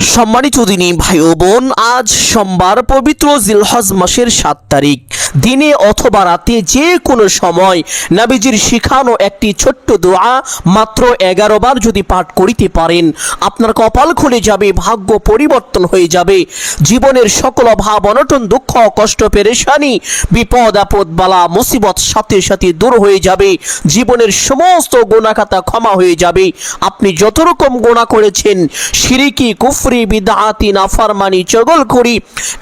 সম্মানিত দিনী ভাই ও বোন, আজ সোমবার পবিত্র জিলহজ মাসের 7 তারিখ। দিনে অথবা রাতে যে কোনো সময় নবীজির শিখানো একটি ছোট্ট দোয়া মাত্র 11 বার যদি পাঠ করিতে পারেন, আপনার কপাল খুলে যাবে, ভাগ্য পরিবর্তন হয়ে যাবে। জীবনের সকল অভাব অনটন, দুঃখ কষ্ট পেরেশানি, বিপদ আপদ বালা মুসিবত সাথে সাথে দূর হয়ে যাবে। জীবনের সমস্ত গুনাহখাতা ক্ষমা হয়ে যাবে। আপনি যত রকম গুনাহ করেছেন, শিরকি কুফরি বিদআতি নাফরমানি চগলখড়ি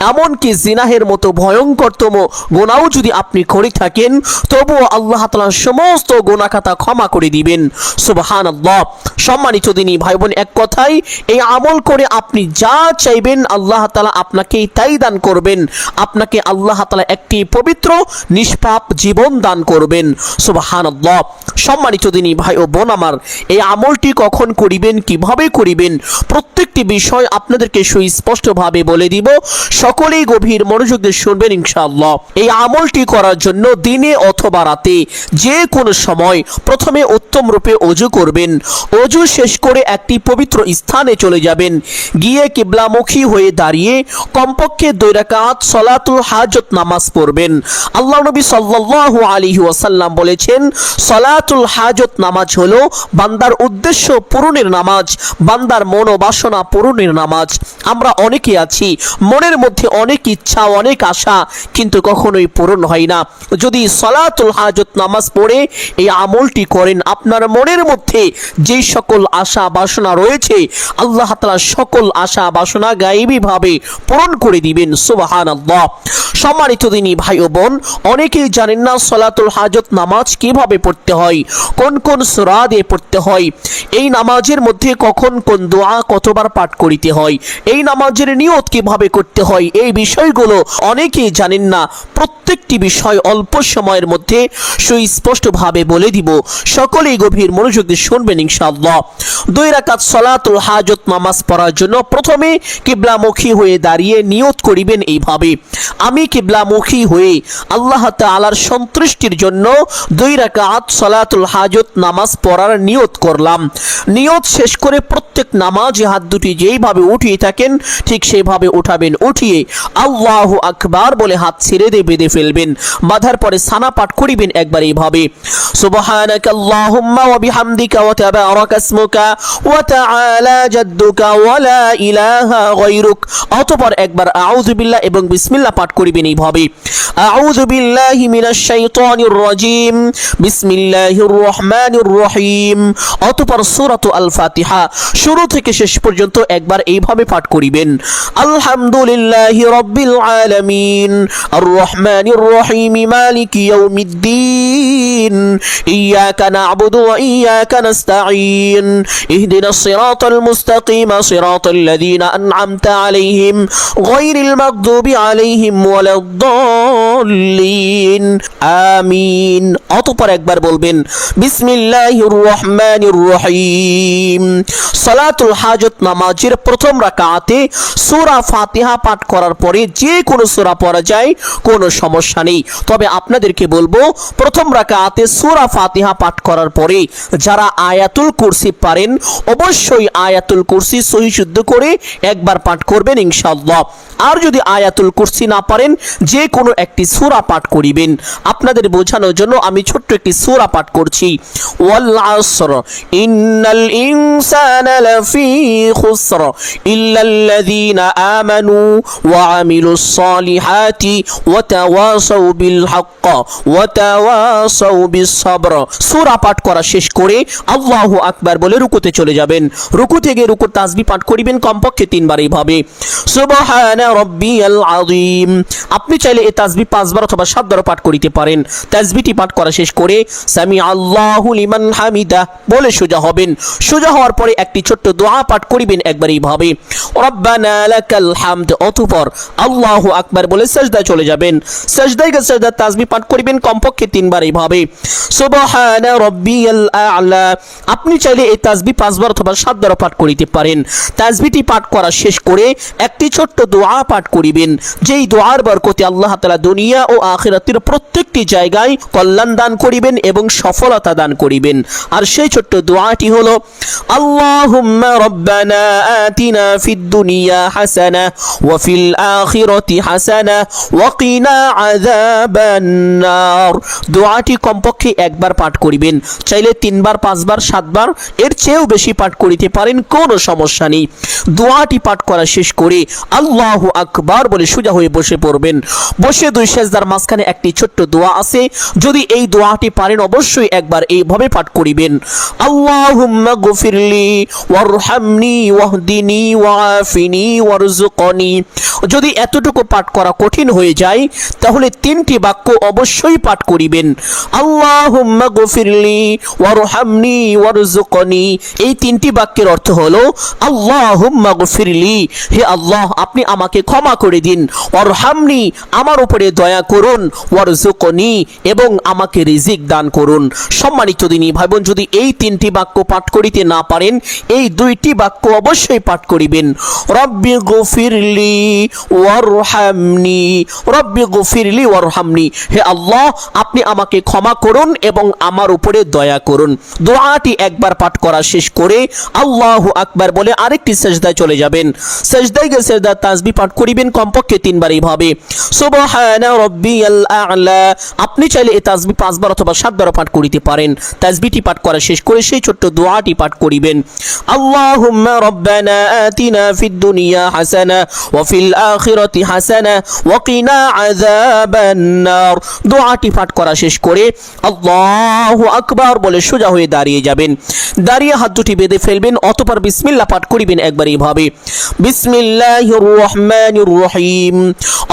এমনকি জিনাহের মতো ভয়ঙ্করতম গুনাহও যদি আপনি করে থাকেন, তবুও আল্লাহ তাআলা সমস্ত গুনাহ খাতা ক্ষমা করে দিবেন। সুবহানাল্লাহ। সম্মানিত দিনী ভাই বোন, এক কথাই এই আমল করে আপনি যা চাইবেন আল্লাহ তাআলা আপনাকে তাই দান করবেন। আপনাকে আল্লাহ তাআলা একটি পবিত্র নিষ্পাপ জীবন দান করবেন। সুবহানাল্লাহ। সম্মানিত দিনী ভাই ও বোন আমার, এই আমলটি কখন করিবেন, কিভাবে করিবেন, প্রত্যেকটি বিষয় আপনাদেরকে সুস্পষ্টভাবে বলে দিব। সকলেই গভীর মনোযোগ দিয়ে শুনবেন ইনশাআল্লাহ। এই আমলটি করার জন্য দিনে অথবা রাতে যে কোনো সময় প্রথমে উত্তম রূপে ওযু করবেন। ওযু শেষ করে একটি পবিত্র স্থানে চলে যাবেন। গিয়ে কিবলামুখী হয়ে দাঁড়িয়ে কমপক্ষে 2 রাকাত সালাতুল হাজত নামাজ পড়বেন। আল্লাহ নবী সাল্লাল্লাহু আলাইহি ওয়াসাল্লাম বলেছেন, সালাতুল হাজত নামাজ হলো বান্দার উদ্দেশ্য পূরণের নামাজ, বান্দার মনোবাসনা পূরণের নামাজ। আমরা অনেকে আছি, মনের মধ্যে অনেক ইচ্ছা, অনেক আশা, কিন্তু কখনোই পূরণ হয় না। যদি সালাতুল হাজত নামাজ পড়ে এই আমলটি করেন, আপনার মনের মধ্যে যে সকল আশা বাসনা রয়েছে আল্লাহ তাআলা সকল আশা বাসনা গায়েবীভাবে পূরণ করে দিবেন। সুবহানাল্লাহ। সম্মানিত দিনী ভাই ও বোন, অনেকেই জানেন না সালাতুল হাজত নামাজ কিভাবে পড়তে হয়, কোন কোন সূরা দিয়ে পড়তে হয়, এই নামাজের মধ্যে কখন কোন দোয়া কতবার পাঠ করিতে হয়, এই নামাজের নিয়ত কিভাবে করতে হয়, এই বিষয়গুলো অনেকেই জানেন না। প্রত্যেকটি বিষয় অল্প সময়ের মধ্যে সুস্পষ্টভাবে বলে দিব। সকলেই গভীর মনোযোগ দিয়ে শুনবেন ইনশাআল্লাহ। 2 রাকাত সালাতুল হাজত নামাজ পড়ার জন্য প্রথমে কিবলামুখী হয়ে দাঁড়িয়ে নিয়ত করিবেন এইভাবে, আমি কিবলামুখী হয়ে আল্লাহ তাআলার সন্তুষ্টির জন্য 2 রাকাত সালাতুল হাজত নামাজ পড়ার নিয়ত করলাম। নিয়ত শেষ করে প্রত্যেক নামাজে হাত দুটি যেইভাবে উঠিয়ে থাকেন ঠিক সেইভাবে উঠাবেন। উঠিয়ে আল্লাহু আকবার বলে হাত ছেড়ে দিয়ে বেঁধে ফেলবেন। বাঁধার পরে সানা পাঠ করিবেন একবার এইভাবে, সুবহানাকাল্লাহুম্মা ওয়া বিহামদিকা ওয়া তাবারাকা ইসমুকা ওয়া তাআলা জাদ্দুকা ওয়া লা ইলাহা গায়রুক। অতঃপর একবার আউযু বিল্লাহ এবং বিসমিল্লাহ পাঠ করিবেন এইভাবে, আউযু বিল্লাহি মিনাশ শাইতানির রাজিম, বিসমিল্লাহির রহমানির রহিম। অতঃপর সূরাতুল আল ফাতিহা শুরু থেকে শেষ পর্যন্ত একবার এইভাবে পাঠ করিবেন, আলহামদুলিল্লাহি রাব্বিল আলামিন, আর রহমানির রহিম, মালিকি ইয়াউমিদ্দিন, ইয়াকা না'বুদু ওয়া ইয়াকা নাস্তাঈন, ইহদিনাস সিরাতাল মুস্তাকিম, সিরাতাল লাযীনা আন'আমতা আলাইহিম গায়রিল মাগদুবি আলাইহিম ওয়ালাদ-দাল্লিন, আমিন। অতঃপর একবার বলবেন, বিসমিল্লাহির রহমানির রহিম। সালাতুল হাজত নামাজের প্রথম রাকাতে সূরা ফাতিহা পাঠ করার পরে যে কোনো সূরা পড়া যায়, কোনো সমস্যা নেই। তবে আপনাদেরকে বলবো, প্রথম রাকাতে সূরা ফাতিহা পাঠ করার পরে যারা আয়াতুল কুরসি পারেন, অবশ্যই আয়াতুল কুরসি সহি শুদ্ধ করে একবার পাঠ করবেন ইনশাআল্লাহ। আর যদি আয়াতুল কুরসি না পারেন, যে কোনো একটি সূরা পাঠ করিবেন। আপনাদের বোঝানোর জন্য আমি ছোট্ট একটি সূরা পাঠ করছি, ওয়াল আসর ইন্নাল ইনসানা লাফি খুসর ইল্লাল্লাযীনা আমানু ওয়া আমিলুস সালিহাতি ওয়া তাওয়াসাউ বিল হক ওয়া তাওয়াসাউ বিস সবর। সূরা পাঠ করা শেষ করে আল্লাহু আকবার বলে রুকুতে চলে যাবেন। রুকু থেকে রুকুর তাসবিহ পাঠ করিবেন কমপক্ষে 3 বার এইভাবে, সুবহানা রাব্বিয়াল আযীম। আপনি চাইলে এই তাসবিহ 5 বার অথবা 7 বার পাঠ করিতে পারেন। তাসবিহটি পাঠ করা শেষ করে সামি আল্লাহু লিমান হামিদা বলে সোজা হবেন। সোজা হওয়ার পরে একটি ছোট্ট দোয়া পাঠ করিবেন একবার এইভাবে, রব্বানা লাকাল হামদ। অতঃপর আল্লাহু আকবার বলে সিজদায় চলে যাবেন। সিজদায় গিয়ে সিজদার তাসবিহ পাঠ করিবেন কমপক্ষে 3 বার এইভাবে, সুবহানা রাব্বিয়াল আ'লা। আপনি চাইলে এই তাসবিহ 5 বার অথবা 7 বার পাঠ করিতে পারেন। তাসবিহটি পাঠ করা শেষ করে একটি ছোট্ট দোয়া দোয়া পাঠ করিবেন, যেই দোয়ার বরকতে আল্লাহ তাআলা দুনিয়া ও আখিরাতের প্রত্যেকটি জায়গায় কল্যাণ দান করিবেন এবং সফলতা দান করিবেন। আর সেই ছোট্ট দোয়াটি হলো আল্লাহুম্মা রব্বানা আতিনা ফিদ দুনিয়া হাসানাহ ওয়া ফিল আখিরাতি হাসানাহ ওয়া কিনা আযাবান নার। দোয়াটি কমপক্ষে একবার পাঠ করিবেন, চাইলে 3 বার 5 বার 7 বার এর চেয়েও বেশি পাঠ করিতে পারেন, কোনো সমস্যা নেই। দোয়াটি পাঠ করা শেষ করে আল্লাহু আকবার বলে সোজা হয়ে বসে পড়বেন। বসে 2 সেজদার মাঝখানে একটি ছোট্ট দোয়া আছে, যদি এই দোয়াটি পারেন অবশ্যই একবার এইভাবে পাঠ করিবেন আল্লাহুম্মা গফিরলি ওয়ারহামনি ওয়াহদিনি ওয়াআফিনি ওয়ারযুকনি। যদি এতটুকু পাঠ করা কঠিন হয়ে যায় তাহলে 3টি বাক্য অবশ্যই পাঠ করিবেন আল্লাহুম্মা গফিরলি ওয়ারহামনি ওয়ারযুকনি। এই 3টি বাক্যের অর্থ হলো আল্লাহুম্মা গফিরলি, হে আল্লাহ আপনি আমাকে ক্ষমা করে দিন, ওয়ারহামনি আমার উপরে দয়া করুন, ওয়ারযুকনি এবং আমাকে রিজিক দান করুন। সম্মানিত দিনী ভাই বোন, যদি এই 3টি বাক্য পাঠ করিতে না পারেন এই 2টি বাক্য অবশ্যই পাঠ করিবেন রব্বি গফিরলি ওয়ারহামনি, রব্বি গফিরলি ওয়ারহামনি, হে আল্লাহ আপনি আমাকে ক্ষমা করুন এবং আমার উপরে দয়া করুন। দোয়াটি একবার পাঠ করা শেষ করে আল্লাহু আকবার বলে আরেকটি সেজদায় চলে যাবেন। সেজদায় গিয়ে সেজদার তাসবিহ পাঠ করিবেন কমপক্ষে 3 বার এইভাবে সুবহানা রাব্বিয়াল আ'লা। আপনি চাইলে এই তাসবিহ 5 বার অথবা 7 বার পাঠ করিতে পারেন। তাসবিহটি পাঠ করা শেষ করে সেই ছোট্ট দোয়াটি পাঠ করিবেন আল্লাহুম্মা রব্বানা আতিনা ফিদ দুনিয়া হাসানাহ ওয়া ফিল আখিরাতি হাসানাহ ওয়া কিনা আযাবান নার। দোয়াটি পাঠ করা শেষ করে আল্লাহু আকবার বলে সোজা হয়ে দাঁড়িয়ে যাবেন। দাঁড়িয়ে হাত দুটি বেঁধে ফেলবেন, অতঃপর বিসমিল্লাহ পাঠ করিবেন একবার এইভাবে বিসমিল্লাহির রহমানির রহিম।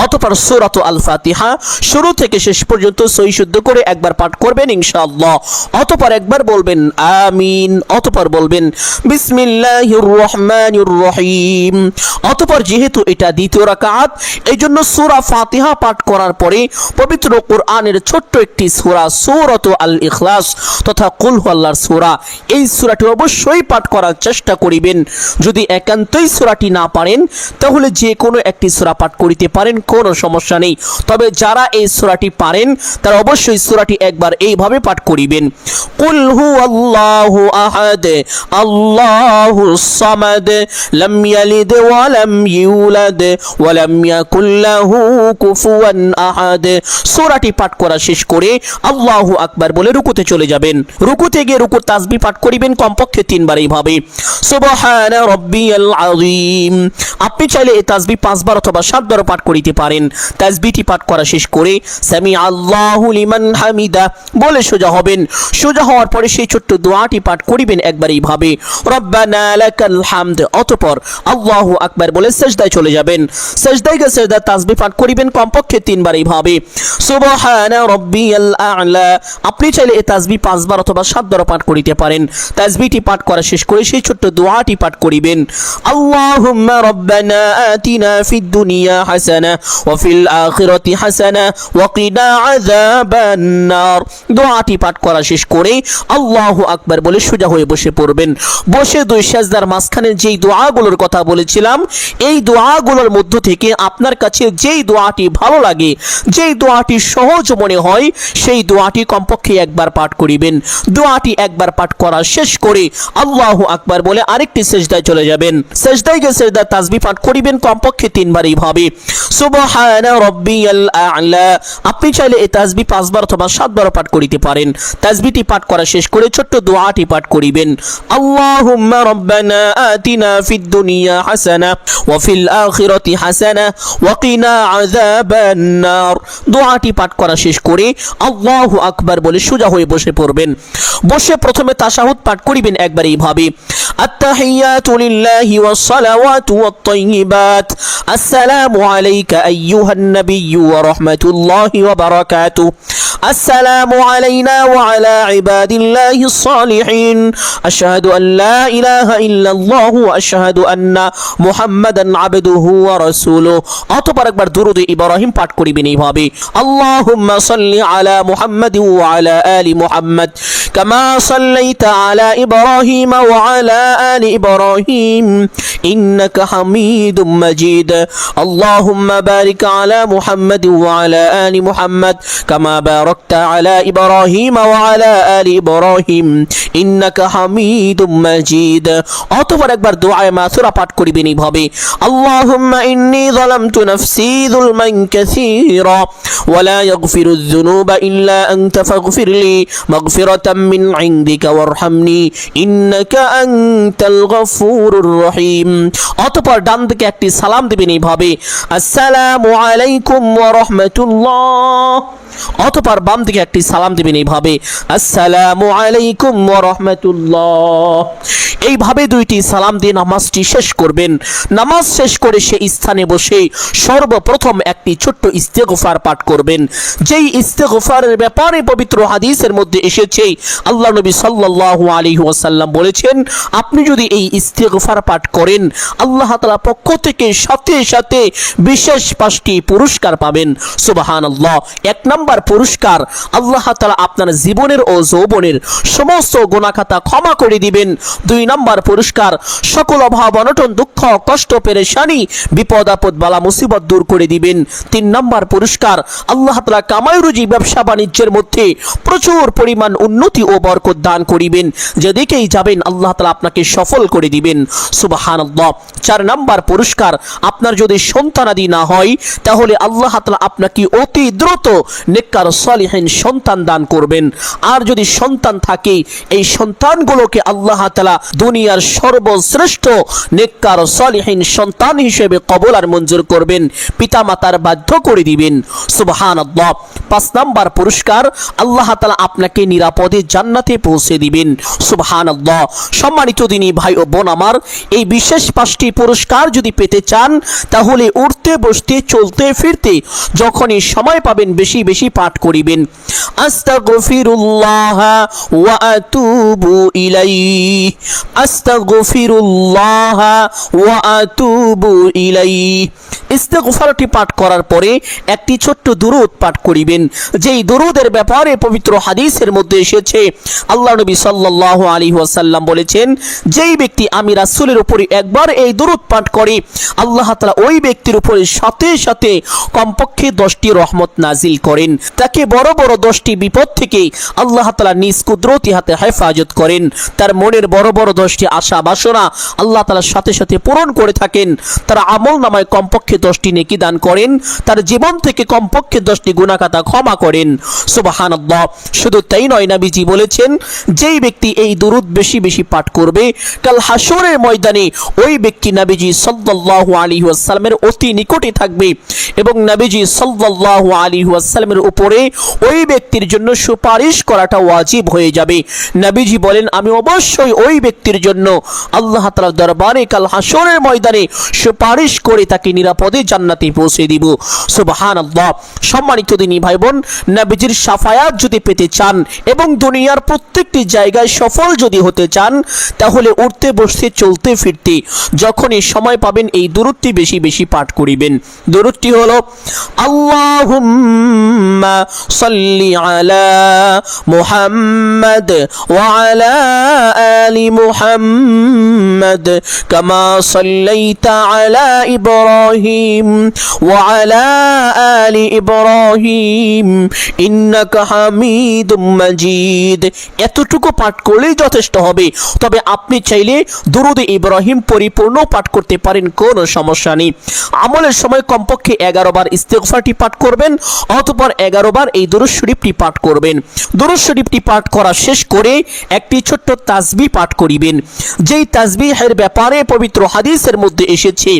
অতঃপর সূরাতুল আল ফাতিহা শুরু থেকে শেষ পর্যন্ত সহি শুদ্ধ করে একবার পাঠ করবেন ইনশাআল্লাহ। অতঃপর একবার বলবেন আমিন, অতঃপর বলবেন বিসমিল্লাহির রহমানির রহিম। অতঃপর যেহেতু এটা দ্বিতীয় রাকাত এই জন্য সূরা ফাতিহা পাঠ করার পরে পবিত্র কোরআনের ছোট্ট একটি সূরা সূরাতুল আল ইখলাস তথা কুল হুয়াল্লাহর সূরা, এই সূরাটি অবশ্যই পাঠ করার চেষ্টা করিবেন। যদি একান্তই সূরাটি না পারেন তাহলে যে কোনো একটি সূরা পাঠ করিতে পারেন, কোনো সমস্যা নেই। তবে যারা এই সূরাটি পারেন তারা অবশ্যই সূরাটি একবার এইভাবে পাঠ করিবেন কুল হুয়াল্লাহু আহাদ আল্লাহুস সামাদ লাম ইয়ালিদ ওয়া লাম ইউলাদ ওয়া লাম ইয়াকুল লাহু কুফুয়ান আহাদ। সূরাটি পাঠ করা শেষ করে আল্লাহু আকবার বলে রুকুতে চলে যাবেন। রুকুতে গিয়ে রুকুর তাসবিহ পাঠ করিবেন কমপক্ষে 3 বার এইভাবে সুবহানা রাব্বিয়াল আযীম। আপনি চাইলে এই তাসবিহ 5 বার অথবা 7 বার পাঠ করিতে পারেন। তাসবিহটি পাঠ করা শেষ করে সামি আল্লাহু লিমান হামিদা বলে সোজা হবেন। সোজা হওয়ার পরে সেই ছোট্ট দোয়াটি পাঠ করিবেন একবার এইভাবে রব্বানা লাকাল হামদ। অতঃপর আল্লাহু আকবার বলে সিজদায় চলে যাবেন। সিজদায় গিয়ে সিজদার তাসবিহ পাঠ করিবেন কমপক্ষে 3 বার এইভাবে সুবহানা রাব্বিয়াল আ'লা। আপনি চাইলে এই তাসবিহ 5 বার অথবা 7 বার পাঠ করিতে পারেন। তাসবিহটি পাঠ করা শেষ করে সেই ছোট্ট দোয়াটি পাঠ করিবেন আল্লাহুম্মা রব্বানা আতিনা ফিদ দুনিয়া হাসানাহ ওয়া ফিল আখিরাতি হাসানাহ ওয়া কিনা আযাবান নার। দোয়াটি পাঠ করা শেষ করে আল্লাহু আকবার বলে সোজা হয়ে বসে পড়বেন। বসে 2 সেজদার মাঝখানে যেই দোয়াগুলোর কথা বলেছিলাম এই দোয়াগুলোর মধ্য থেকে আপনার কাছে যেই দোয়াটি ভালো লাগে, যেই দোয়াটি সহজ মনে হয় সেই দোয়াটি কমপক্ষে একবার পাঠ করিবেন। দোয়াটি একবার পাঠ করা শেষ করে আল্লাহু আকবার বলে আরেকটি সিজদায় চলে যাবেন। সিজদায় গিয়ে সিজদার তাসবিহ পাঠ করিবেন কমপক্ষে 3 বার এইভাবে সুবহানা রাব্বিয়াল আ'লা। আপনি চাইলে এই তাসবিহ 5 বার অথবা 7 বার পাঠ করিতে পারেন। তাসবিহটি পাঠ করা শেষ করে ছোট্ট দোয়াটি পাঠ করিবেন আল্লাহুম্মা রব্বানা আতিনা ফিদ দুনিয়া হাসানাহ ওয়া ফিল আখিরাতি হাসানাহ ওয়া কিনা আযাবান নার। দোয়াটি পাঠ করা শেষ করে আল্লাহু আকবার বলে সোজা হয়ে বসে পড়বেন। বসে প্রথমে তাশাহুদ পাঠ করিবেন একবার এইভাবে التحيات لله والصلوات والطيبات السلام عليك أيها النبي ورحمة الله وبركاته السلام علينا وعلى عباد الله الصالحين أشهد أن لا إله إلا الله وأشهد أن محمدا عبده ورسوله। অতঃপর একবার দুরূদ ইব্রাহিম পাঠ করিবেন এইভাবে اللهم صل على محمد وعلى آل محمد كما صليت على إبراهيم وعلى آل إبراهيم إنك حميد مجيد مجيد اللهم بارك على محمد وعلى آل محمد كما باركت على إبراهيم وعلى آل إبراهيم إنك حميد مجيد অতঃপর একবার দুআয়ে মাসুরা পাঠ করিবেন এইভাবে আল্লাহুম্মা ইন্নী যালামতু নাফসি যুলমান কাসীরা ওয়া লা ইয়াগফিরুয যুনুবা ইল্লা আনতা ফাগফিরলি মাগফিরাতাম মিন ইনদিকা ওয়ারহামনি ইন্নাকা আনতাল গফুরুর রহিম অতঃপর ডান দিকে একটি সালাম দিবেন এইভাবে আসসালামু আলাইকুম ওয়া রাহমাতুল্লাহ অতঃপর বাম দিকে একটি সালাম দিবেন এইভাবে আসসালামু আলাইকুম ওয়া রাহমাতুল্লাহ এইভাবে দুইটি সালাম দিয়ে নামাজটি শেষ করবেন নামাজ শেষ করে সেই স্থানে বসে সর্বপ্রথম একটি ছোট্ট ইস্তেগফার পাঠ করবেন যেই ইস্তেগফারের ব্যাপারে পবিত্র হাদিসের মধ্যে এসেছে আল্লাহ নবী সাল্লাল্লাহু আলাইহি ওয়াসাল্লাম বলেছেন আপনি যদি এই ইস্তেগফার পাঠ করেন আল্লাহ তাআলা পক্ষ থেকে সাথে সাথে বিশেষ 5টি পুরস্কার পাবেন সুবহানাল্লাহ এক নাম্বার পুরস্কার আল্লাহ তাআলা আপনার জীবনের ও যৌবনের সমস্ত গুনাহ খাতা ক্ষমা করে দিবেন দুই নাম্বার পুরস্কার সকল অভাব অনটন দুঃখ কষ্ট পেরেশানি বিপদ আপদ বালা মুসিবত দূর করে দিবেন তিন নাম্বার পুরস্কার আল্লাহ তাআলা কামাই রুজি ব্যবসা বাণিজ্যের মধ্যে প্রচুর পরিমাণ উন্নতি ও বরকত দান করিবেন যেদিকেই যাবেন আল্লাহ তাআলা আপনাকে সফল করে দিবেন সুবহানাল্লাহ চার নাম্বার পুরস্কার আপনার যদি সন্তানাদি না হয় তাহলে আল্লাহ তাআলা আপনাকে অতি দ্রুত নেককার সালিহিন সন্তান দান করবেন আর যদি সন্তান থাকে এই সন্তানগুলোকে আল্লাহ তাআলা দুনিয়ার সর্বশ্রেষ্ঠ নেককার সালিহিন সন্তান হিসেবে কবুল আর মঞ্জুর করবেন পিতামাতার বাধ্য করে দিবেন সুবহানাল্লাহ পাঁচ নাম্বার পুরস্কার আল্লাহ তাআলা আপনাকে নিরাপদে জান্নাতে পৌঁছে দিবেন সুবহানাল্লাহ সম্মানিত দিনী ভাই ও বোন আমার এই বিশেষ 5টি পুরস্কার যদি পেতে চান তাহলে উঠতে বসতে চলতে ফিরতে যখনই সময় পাবেন বেশি বেশি পাঠ করিবেন আস্তাগফিরুল্লাহ ওয়া আতুবু ইলাইহি আস্তাগফিরুল্লাহ ওয়া আতুবু ইলাইহি ইস্তেগফারটি পাঠ করার পরে একটি ছোট্ট দুরূদ পাঠ করিবেন যেই দুরূদের ব্যাপারে পবিত্র হাদিসের মধ্যে এসেছে আল্লাহ নবী সাল্লাল্লাহু আলাইহি ওয়াসাল্লাম বলেছেন যেই ব্যক্তি আমি রাসূলের উপরে একবার এই দুরূদ পাঠ করে আল্লাহ তাআলা ওই ব্যক্তির উপরে সাথে সাথে কমপক্ষে 10টি রহমত নাজিল করেন তাকে বড় বড় 10টি বিপদ থেকে আল্লাহ তাআলা নিজ কুদরতি হাতে হেফাজত করেন তার মনের বড় বড় 10টি আশা বাসনা আল্লাহ তাআলার সাথে সাথে পূরণ করে থাকেন তার আমলনামায় কমপক্ষে 10টি নেকি দান করেন তার জীবন থেকে কমপক্ষে 10টি গুনাহ খাতা ক্ষমা করেন সুবহানাল্লাহ শুধু তাই নয় নবীজি বলেছেন যেই ব্যক্তি এই দুরূদ বেশি বেশি পাঠ করবে কাল হাসরের ময়দানে ওই ব্যক্তি নবীজি সাল্লাল্লাহু আলাইহি ওয়াসাল্লামের অতি নিকটে থাকবে এবং নবীজি সাল্লাল্লাহু আলাইহি ওয়াসাল্লামের উপরে ওই ব্যক্তির জন্য সুপারিশ করাটা ওয়াজিব হয়ে যাবে নবীজি বলেন আমি অবশ্যই ওই ব্যক্তির জন্য আল্লাহ তাআলার দরবারে কাল হাসরের ময়দানে সুপারিশ করে তাকে নিরাপদে জান্নাতে পৌঁছে দিব সুবহানাল্লাহ সম্মানিত দিনী ভাই বোন নবীজির শাফায়াত যদি পেতে চান এবং দুনিয়ার প্রত্যেকটি জায়গায় সফল যদি হতে চান তাহলে উঠতে বসতে চলতে ফিরতে যখনই সময় পাবেন এই দুরূদটি বেশি বেশি পাঠ করিবেন দুরূদটি হলো আল্লাহুম্মা সাল্লি আলা মুহাম্মাদ ওয়া আলা আলি মুহাম্মাদ কামা সাল্লাইতা আলা ইব্রাহিম ওয়া আলা আলি ইব্রাহিম ইন্নাকা হামিদুম মাজিদ এতটুকু পাঠ করলেই যথেষ্ট হবে তবে আপনি চাইলে দুরূদ ইব্রাহিম পরিপূর্ণ পাঠ করতে পারেন কোনো সমস্যা নেই আমলের সময় কমপক্ষে 11 বার ইস্তেগফারটি পাঠ করবেন অতঃপর 11 বার এই দুরূদ শরীফটি পাঠ করবেন দুরূদ শরীফটি পাঠ করা শেষ করে একটি ছোট্ট তাসবিহ পাঠ করিবেন যেই তাসবিহের ব্যাপারে পবিত্র হাদিসের মধ্যে এসেছে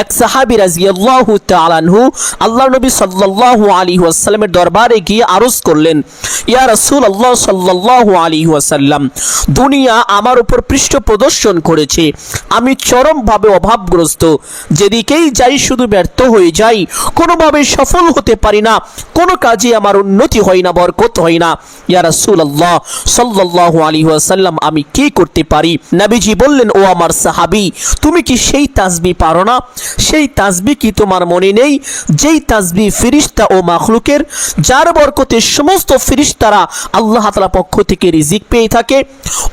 এক সাহাবী রাদিয়াল্লাহু তাআলা আনহু আল্লাহর নবী সাল্লাল্লাহু আলাইহি ওয়াসাল্লামের দরবারে গিয়ে আরজ করলেন ইয়া রাসূলুল্লাহ সাল্লাল্লাহু আলাইহি ওয়াসাল্লাম দুনিয়া আমার উপর পৃষ্ঠ প্রদর্শন করেছে আমি চরমভাবে অভাবগ্রস্ত যেদিকেই যাই শুধু ব্যর্থ হয়ে যাই কোনোভাবে সফল হতে পারি না কোনো কাজে আমার উন্নতি হয় না বরকত হয় না ইয়া রাসূলুল্লাহ সাল্লাল্লাহু আলাইহি ওয়াসাল্লাম আমি কি করতে পারি নবীজি বললেন ও আমার সাহাবী তুমি কি সেই তাসবিহ পারো না সেই তাসবিহ কি তোমার মনে নেই যেই তাসবিহ ফেরেশতা ও মাখলুকের যার বরকতে সমস্ত ফেরেশতারা আল্লাহ তাআলা পক্ষ থেকে রিজিক পেয়ে থাকে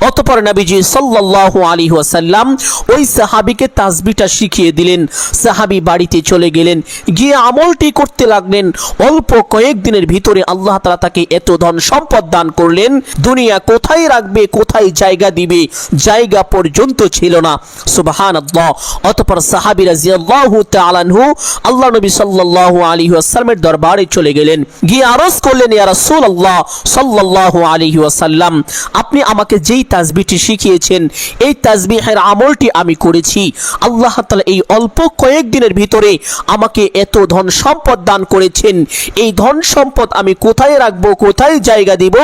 অতঃপর নবীজি সাল্লাল্লাহু আলাইহি ওয়াসাল্লাম ওই সাহাবীকে তাসবিহটা শিখিয়ে দিলেন দিলেন। সাহাবী বাড়িতে চলে গেলেন, গিয়ে আমলটি করতে লাগলেন। অল্প কয়েকদিনের ভিতরে আল্লাহ তাআলা তাকে এত ধন সম্পদ দান করলেন, দুনিয়া কোথায় রাখবে, কোথায় জায়গা দিবে, জায়গা পর্যন্ত ছিল না। সুবহানাল্লাহ। অতঃপর সাহাবী রাদিয়াল্লাহু তাআলা আনহু আল্লাহ নবী সাল্লাল্লাহু আলাইহি ওয়াসাল্লামের দরবারে চলে গেলেন, গিয়ে আরজ করলেন, ইয়া রাসূলুল্লাহ সাল্লাল্লাহু আলাইহি ওয়াসাল্লাম, আপনি আমাকে যেই তাসবিহটি শিখিয়েছেন, এই তাসবিহের আমলটি আমি করেছি। আল্লাহ তাআলা এই অল্প কয়েকদিনের ভিতরে আমাকে এত ধন সম্পদ দান করেছেন, এই ধন সম্পদ আমি কোথায় রাখবো, কোথায় জায়গা দিব,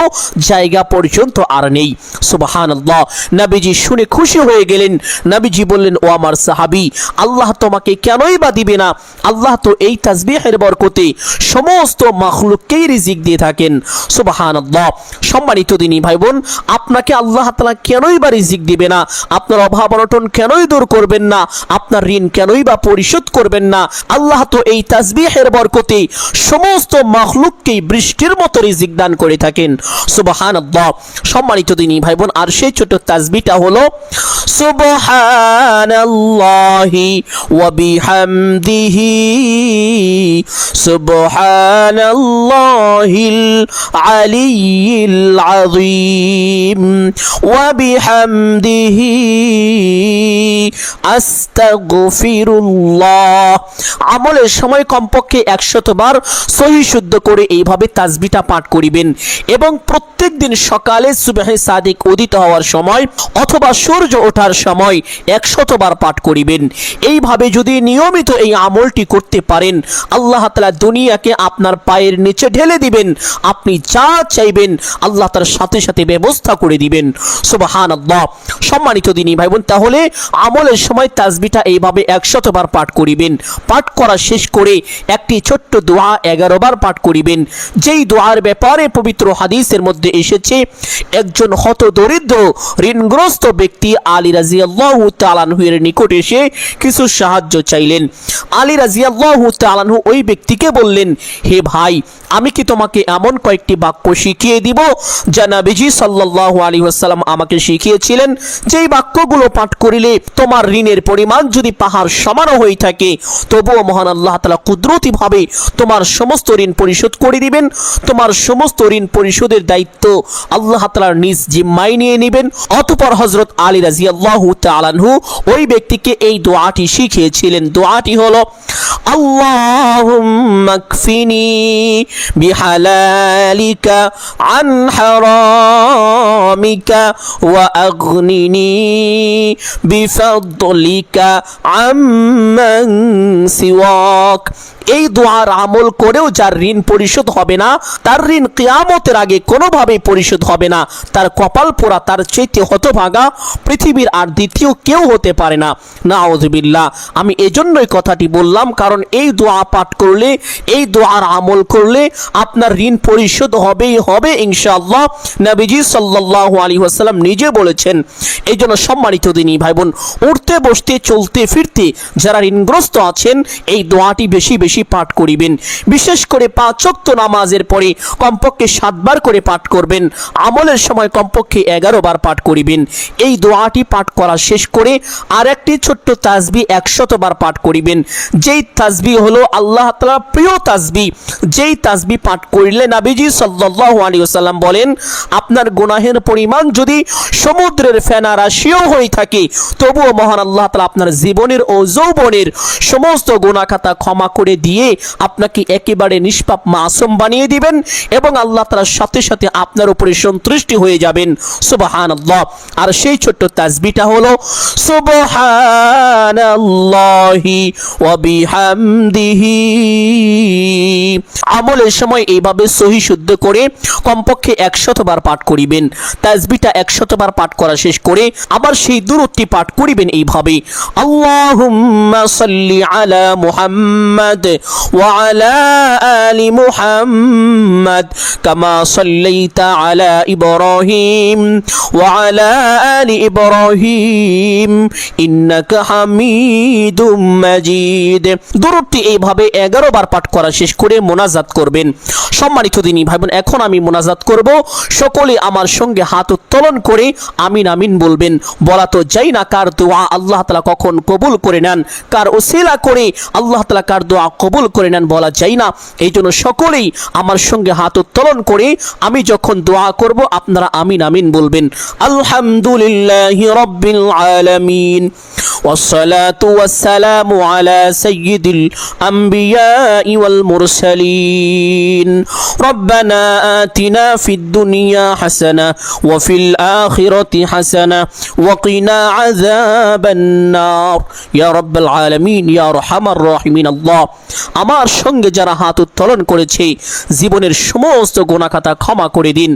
জায়গা পর্যন্ত আর নেই। সুবহানাল্লাহ। নবীজি শুনে খুশি হয়ে গেলেন। নবীজি বললেন, ও আমার সাহাবী, আল্লাহ তোমাকে কেনই বা দিবে না? আল্লাহ তো এই তাসবিহের বরকতে সমস্ত মাখলুককেই রিজিক দিয়ে থাকেন। সুবহানাল্লাহ। সম্মানিত দিনী ভাই বোন, আপনাকে আল্লাহ তাআলা কেনই বা রিজিক দিবে না? আপনার অভাব অনটন কেনই দূর করবেন না? আপনার ঋণ কেনই বা পরিশোধ করবেন না? আল্লাহ তো এই তাসবিহের বরকতে সমস্ত মাখলুককেই বৃষ্টির মতো রিজিক দান করে থাকেন। সুবহানাল্লাহ। সম্মানিত দিনী ভাই বোন, আর সেই ছোট তাসবিহটা হলো সুবহানাল্লাহি ওয়া বিহামদিহি সুবহানাল্লাহিল আলিয়্যিল আযীম ওয়া বিহামদিহি আস্তাগফিরুল্লাহ। আমলের সময় কমপক্ষে 100 বার সহিহ শুদ্ধ করে এইভাবে তাসবিহটা পাঠ করিবেন এবং প্রত্যেক দিন সকালে সুবহে সাদিক উদিত হওয়ার সময় অথবা সূর্য ওঠার সময় 100 বার পাঠ করিবেন। এইভাবে যদি নিয়মিত এই আমলটি করতে পারেন, আল্লাহ তাআলা দুনিয়াকে আপনার পায়ের নিচে ঢেলে দিবেন। আপনি যা চাইবেন আল্লাহ তার সাথে সাথে ব্যবস্থা করে দিবেন। সুবহানাল্লাহ। সম্মানিত দিনী ভাই বোন, তাহলে আমলের সময় তাসবিহটা এইভাবে 100 বার পাঠ করিবেন। পাঠ করা শেষ করে একটি ছোট্ট দোয়া 11 বার পাঠ করিবেন, যেই দোয়ার ব্যাপারে পবিত্র হাদিসের মধ্যে এসেছে, একজন হতদরিদ্র ঋণগ্রস্ত ব্যক্তি আলী রাদিয়াল্লাহু তাআলা আনহু এর নিকট এসে কিছু সাহায্য চাইলেন। আলী রাদিয়াল্লাহু তাআলা আনহু ওই ব্যক্তিকে বললেন, হে ভাই, আমি কি তোমাকে এমন কয়েকটি বাক্য শিখিয়ে দিব যা নবীজি সাল্লাল্লাহু আলাইহি ওয়াসাল্লাম আমাকে শিখিয়েছিলেন, যেই বাক্যগুলো পাঠ করিলে তোমার ঋণের পরিমাণ যদি পাহাড় সমান হয়ে থাকে, তবুও মহান আল্লাহ তাআলা কুদরতি ভাবে তোমার সমস্ত ঋণ পরিশোধ করে দিবেন। তোমার সমস্ত ঋণ পরিশোধের দায়িত্ব আল্লাহ তাআলার নিজ জিম্মায় নিয়ে নেবেন। অতঃপর হযরত আলী রাদিয়াল্লাহু তাআলা আনহু ওই ব্যক্তিকে এই দোয়াটি শিখিয়েছিলেন। দোয়াটি হলো, আল্লাহুম্মা কফিনি বিহালালিকা আন হারামিকা ওয়া আগনিনি বিফাদলিকা আম্মান সিওয়াক। এই দোয়ার আমল করেও যার ঋণ পরিশোধ হবে না, তার ঋণ কিয়ামতের আগে কোনোভাবেই পরিশোধ হবে না। তার কপাল পোড়া, তার চাইতে হতভাগা পৃথিবীর আর দ্বিতীয় কেউ হতে পারে না। নাউযুবিল্লাহ। আমি এজন্যই কথাটি বললাম, কারণ এই দোয়া পাঠ করলে, এই দোয়ার আমল করলে আপনার ঋণ পরিশোধ হবেই হবে ইনশাআল্লাহ। নবীজি সাল্লাল্লাহু আলাইহি ওয়াসাল্লাম নিজে বলেছেন। এই জন্য সম্মানিত দিনী ভাই বোন, উঠতে বসতে চলতে ফিরতে যারা ঋণগ্রস্ত আছেন, এই দোয়াটি বেশি বেশি পাঠ করিবেন। বিশেষ করে 5 ওয়াক্ত নামাজের পরে কমপক্ষে 7 বার করে পাঠ করবেন। আমলের সময় কমপক্ষে 11 বার পাঠ করিবেন। এই দোয়াটি পাঠ করা শেষ করে আর একটি ছোট্ট তাসবিহ 100 বার পাঠ করিবেন, যেই তাসবিহ হলো আল্লাহ তাআলার প্রিয় তাসবিহ, যেই তাসবিহ পাঠ করিলে নবীজি সাল্লাল্লাহু আলাইহি ওয়াসাল্লাম বলেন, আপনার গুনাহের পরিমাণ যদি সমুদ্রের ফেনা রাশিও হয়ে থাকে, তবুও মহান আল্লাহ তাআলা আপনার জীবনের ও যৌবনের সমস্ত গুনাহ খাতা ক্ষমা করে দিয়ে আপনাকে একেবারে নিষ্পাপ মাসুম বানিয়ে দিবেন এবং আল্লাহ তাআলার সাথে সাথে আপনার উপরে সন্তুষ্টি হয়ে যাবেন। সুবহানাল্লাহ। আর সেই ছোট্ট তাসবিহটা হলো সুবহানাল্লাহি ওয়া বিহামদিহি। আমলের সময় এইভাবে সহিহ শুদ্ধ করে কমপক্ষে 100 বার পাঠ করিবেন। তাসবিহটা 100 বার পাঠ করা শেষ করে আবার সেই দুরূদটি পাঠ করিবেন এইভাবে, আল্লাহুম্মা সাল্লি আলা মুহাম্মাদ ওয়া আলা আলি মুহাম্মাদ কামা সাল্লাইতা আলা ইব্রাহিম ওয়া আলা আলি ইব্রাহিম ইন্নাকা হামিদুম মাজিদ। দরুদটি এইভাবে 11 বার পাঠ করা শেষ করে মোনাজাত করবেন। সম্মানিত দিনী ভাই বোন, এখন আমি মোনাজাত করব, সকলে আমার সঙ্গে হাত উত্তোলন করে আমিন আমিন বলবেন। বলা তো যাই না কার দোয়া আল্লাহ তাআলা কখন কবুল করে নেন, কার ওসিলা করে আল্লাহ তাআলা কার দোয়া কবুল করে নেন বলা যায় না। এই জন্য সকলেই আমার সঙ্গে হাত উত্তোলন করে আমি যখন দোয়া করব আপনারা আমিন আমিন বলবেন। আলহামদুলিল্লাহি রাব্বিল আলামিন والصلاة والسلام على سيد الأنبياء والمرسلين ربنا آتنا في الدنيا حسنة وفي الآخرة حسنة وقنا عذاب النار يا رب العالمين يا أرحم الراحمين الله আমার সঙ্গে যারা হাত উত্তোলন করেছে জীবনের সমস্ত গুনাহ খাতা ক্ষমা করে দিন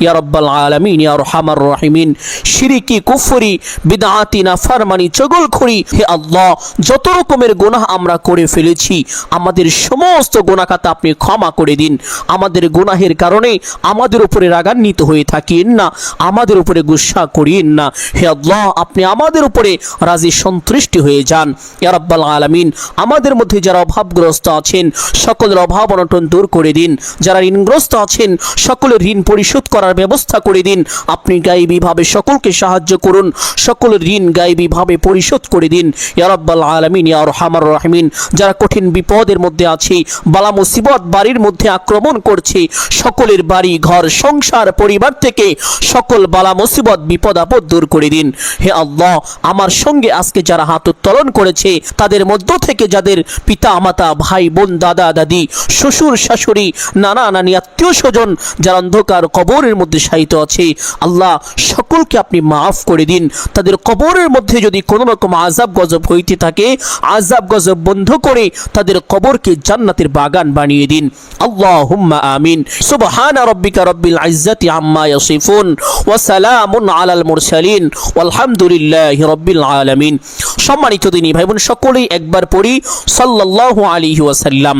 ইয়া রাব্বাল আলামিন ইয়া আরহামার রাহিমিন। শিরকি কুফরি বিদআতি নাফরমানি চগলখড়ি হে আল্লাহ, যত রকমের গুনাহ আমরা করে ফেলেছি আমাদের সমস্ত গুনাহ খাতা আপনি ক্ষমা করে দিন। আমাদের গুনাহের কারণে আমাদের উপরে রাগান্বিত হয়ে থাকিয়েন না, আমাদের উপরে গুসা করিয়েন না। হে আল্লাহ, আপনি আমাদের উপরে রাজি সন্তুষ্ট হয়ে যান ইয়া রাব্বাল আলামিন। আমাদের মধ্যে যারা অভাবগ্রস্ত আছেন সকলের অভাব অনটন দূর করে দিন। যারা ঋণগ্রস্ত আছেন সকলের ঋণ পরিশোধ করার ব্যবস্থা করে দিন। আপনি গায়বীভাবে সকলকে সাহায্য করুন, সকলের ঋণ গায়বীভাবে পরিশোধ করে দিন ইয়া রাব্বাল আলামিন ইয়া আরহামার রাহিমিন। যারা কঠিন বিপদের মধ্যে আছে, বালা মুসিবত বাড়ির মধ্যে আক্রমণ করছে, সকলের বাড়ি ঘর সংসার পরিবার থেকে সকল বালা মুসিবত বিপদ আপদ দূর করে দিন। হে আল্লাহ, আমার সঙ্গে আজকে যারা হাত উত্তোলন করেছে তাদের মধ্য থেকে যাদের পিতা মাতা ভাই বোন দাদা দাদি শ্বশুর শাশুড়ি নানা নানি আত্মীয় স্বজন যারা অন্ধকার কবরের মধ্যে শায়িত আছে, আল্লাহ সকলকে আপনি মাফ করে দিন। তাদের কবরের মধ্যে যদি কোনো রকম আযাব গজব হইতে থাকে আযাব গজব বন্ধ করে তাদের কবরকে জান্নাতের বাগান বানিয়ে দিন। আল্লাহুম্মা আমিন। সুবহানা রাব্বিকা রাব্বিল ইজ্জাতি আম্মা ইয়াসিফুন ওয়া সালামুন আলাল মুরসালিন ওয়ালহামদুলিল্লাহি রাব্বিল আলামিন। সম্মানিত দিনী ভাই বোন, সকলেই একবার পড়ি সাল্লাল্লাহু আলাইহি ওয়াসাল্লাম।